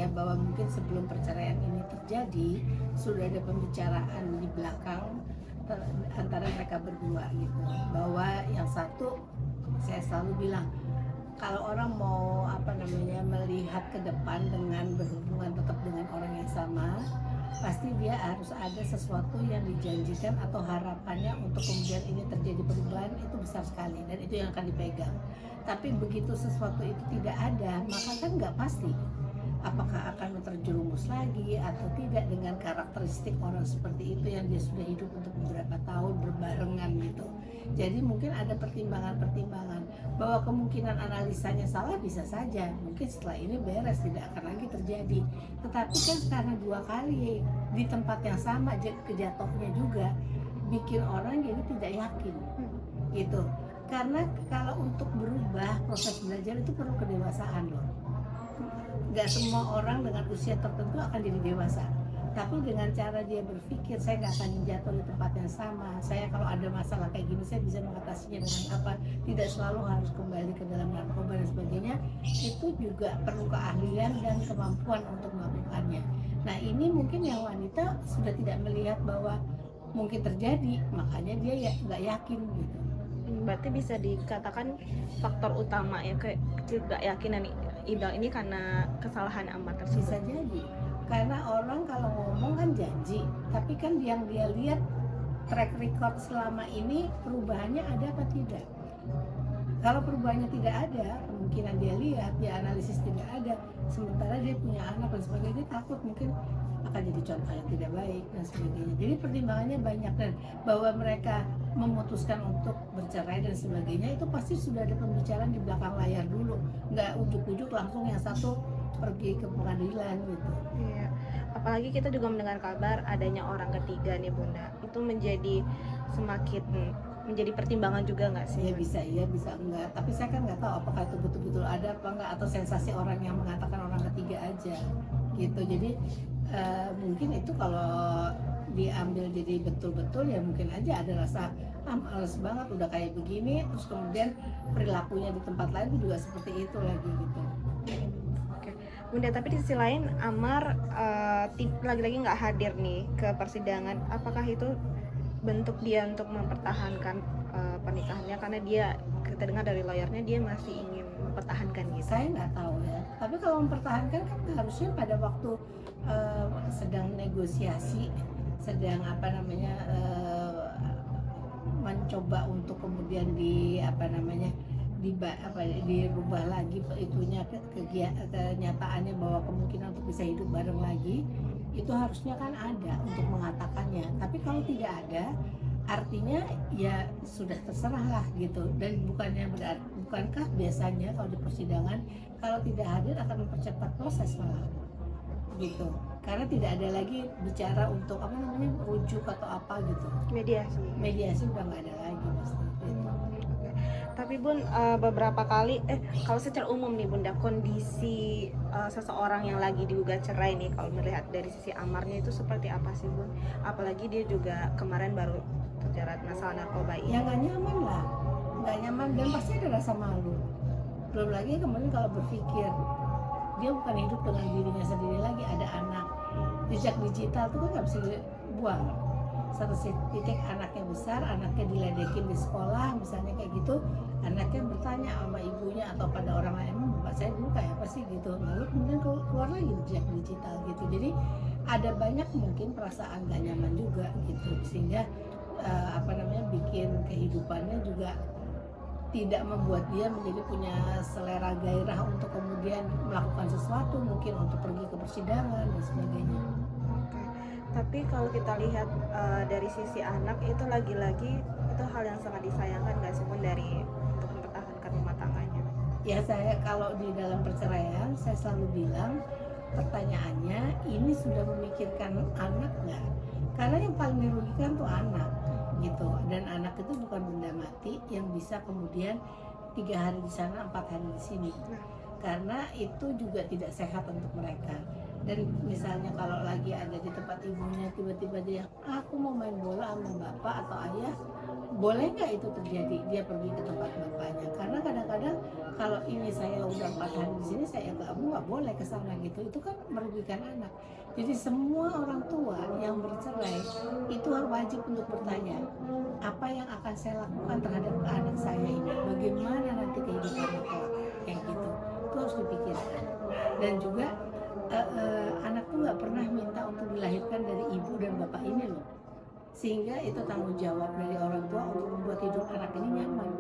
ya bahwa mungkin sebelum perceraian ini terjadi sudah ada pembicaraan di belakang antara mereka berdua gitu, bahwa yang satu, saya selalu bilang kalau orang mau melihat ke depan dengan berhubungan tetap dengan orang yang sama, pasti dia harus ada sesuatu yang dijanjikan atau harapannya untuk kemudian ini terjadi perubahan, itu besar sekali dan itu yang akan dipegang. Tapi begitu sesuatu itu tidak ada, maka kan nggak pasti apakah akan terjerumus lagi atau tidak dengan karakteristik orang seperti itu yang dia sudah hidup untuk beberapa tahun berbarengan gitu. Jadi mungkin ada pertimbangan-pertimbangan bahwa kemungkinan analisanya salah, bisa saja mungkin setelah ini beres, tidak akan lagi terjadi. Tetapi kan karena dua kali di tempat yang sama kejatuhnya juga bikin orang jadi tidak yakin gitu. Karena kalau untuk berubah, proses belajar itu perlu kedewasaan loh. Gak semua orang dengan usia tertentu akan jadi dewasa, tapi dengan cara dia berpikir, saya nggak akan jatuh di tempat yang sama, saya kalau ada masalah kayak gini saya bisa mengatasinya dengan apa, tidak selalu harus kembali ke dalam narkoba dan sebagainya. Itu juga perlu keahlian dan kemampuan untuk melakukannya. Nah ini mungkin yang wanita sudah tidak melihat bahwa mungkin terjadi, makanya dia ya nggak yakin gitu. Berarti bisa dikatakan faktor utama ya ketidakyakinan Ibal ini karena kesalahan Amar tersebut. Bisa jadi karena orang kalau ngomong kan janji, tapi kan yang dia lihat track record selama ini perubahannya ada apa tidak. Kalau perubahannya tidak ada, kemungkinan dia lihat, dia analisis tidak ada, sementara dia punya anak dan sebagainya, dia takut mungkin akan jadi contoh yang tidak baik dan sebagainya. Jadi pertimbangannya banyak, dan bahwa mereka memutuskan untuk bercerai dan sebagainya itu pasti sudah ada pembicaraan di belakang layar dulu, nggak ujuk-ujuk langsung yang satu pergi ke pengadilan gitu. Iya. Apalagi kita juga mendengar kabar adanya orang ketiga nih Bunda, itu menjadi semakin menjadi pertimbangan juga nggak sih? Ya bisa iya, bisa enggak. Tapi saya kan nggak tahu apakah itu betul-betul ada apa enggak, atau sensasi orang yang mengatakan orang ketiga aja gitu. Jadi mungkin itu kalau diambil jadi betul-betul ya mungkin aja ada rasa males banget udah kayak begini, terus kemudian perilakunya di tempat lain itu juga seperti itu lagi gitu. Oke. Bunda, tapi di sisi lain Amar lagi-lagi nggak hadir nih ke persidangan. Apakah itu bentuk dia untuk mempertahankan pernikahannya, karena dia, kita dengar dari lawyernya, dia masih ingin mempertahankan gitu? Saya nggak tahu ya, tapi kalau mempertahankan kan harusnya pada waktu sedang negosiasi, sedang mencoba untuk kemudian dirubah lagi itunya, kenyataannya bahwa kemungkinan untuk bisa hidup bareng lagi, itu harusnya kan ada untuk mengatakannya. Tapi kalau tidak ada, artinya ya sudah terserah lah gitu. Dan bukankah biasanya kalau di persidangan kalau tidak hadir akan mempercepat proses malah gitu, karena tidak ada lagi bicara untuk rujuk atau apa gitu, mediasi udah nggak ada lagi pasti gitu. Tapi Bun, beberapa kali kalau secara umum nih Bunda, kondisi seseorang yang lagi digugat cerai nih, kalau melihat dari sisi Amarnya itu seperti apa sih Bun? Apalagi dia juga kemarin baru terjerat masalah narkoba ini. Ya nggak nyaman lah, nggak nyaman, dan pasti ada rasa malu. Belum lagi kemudian kalau berpikir dia bukan hidup dengan dirinya sendiri lagi, ada anak. Jejak digital itu kan nggak bisa dibuang. Satu titik anaknya besar, anaknya diledekin di sekolah misalnya kayak gitu, anaknya bertanya sama ibunya atau pada orang lain, bapak saya dulu kayak apa sih gitu, lalu kemudian keluar lagi jejak digital gitu. Jadi ada banyak mungkin perasaan gak nyaman juga gitu, sehingga bikin kehidupannya juga tidak membuat dia menjadi punya selera gairah untuk kemudian melakukan sesuatu, mungkin untuk pergi ke persidangan dan sebagainya. Tapi kalau kita lihat dari sisi anak, itu lagi-lagi itu hal yang sangat disayangkan nggak sih Bun, dari untuk mempertahankan rumah tangganya? Ya saya kalau di dalam perceraian saya selalu bilang pertanyaannya ini sudah memikirkan anak nggak? Karena yang paling dirugikan tuh anak gitu, dan anak itu bukan benda mati yang bisa kemudian 3 hari di sana 4 hari di sini, karena itu juga tidak sehat untuk mereka. Dan misalnya kalau lagi ada di tempat ibunya, tiba-tiba dia aku mau main bola sama bapak atau ayah, boleh nggak itu terjadi? Dia pergi ke tempat bapaknya, karena kadang-kadang kalau ini saya udah 4 hari di sini, saya gabung nggak boleh ke sana gitu, itu kan merugikan anak. Jadi semua orang tua yang bercerai itu harus wajib untuk bertanya, apa yang akan saya lakukan terhadap anak saya ini, bagaimana nanti kehidupannya kelak, kayak gitu. Itu harus dipikirkan. Dan juga anak tuh nggak pernah minta untuk dilahirkan dari ibu dan bapak ini loh, sehingga itu tanggung jawab dari orang tua untuk membuat hidup anak ini nyaman.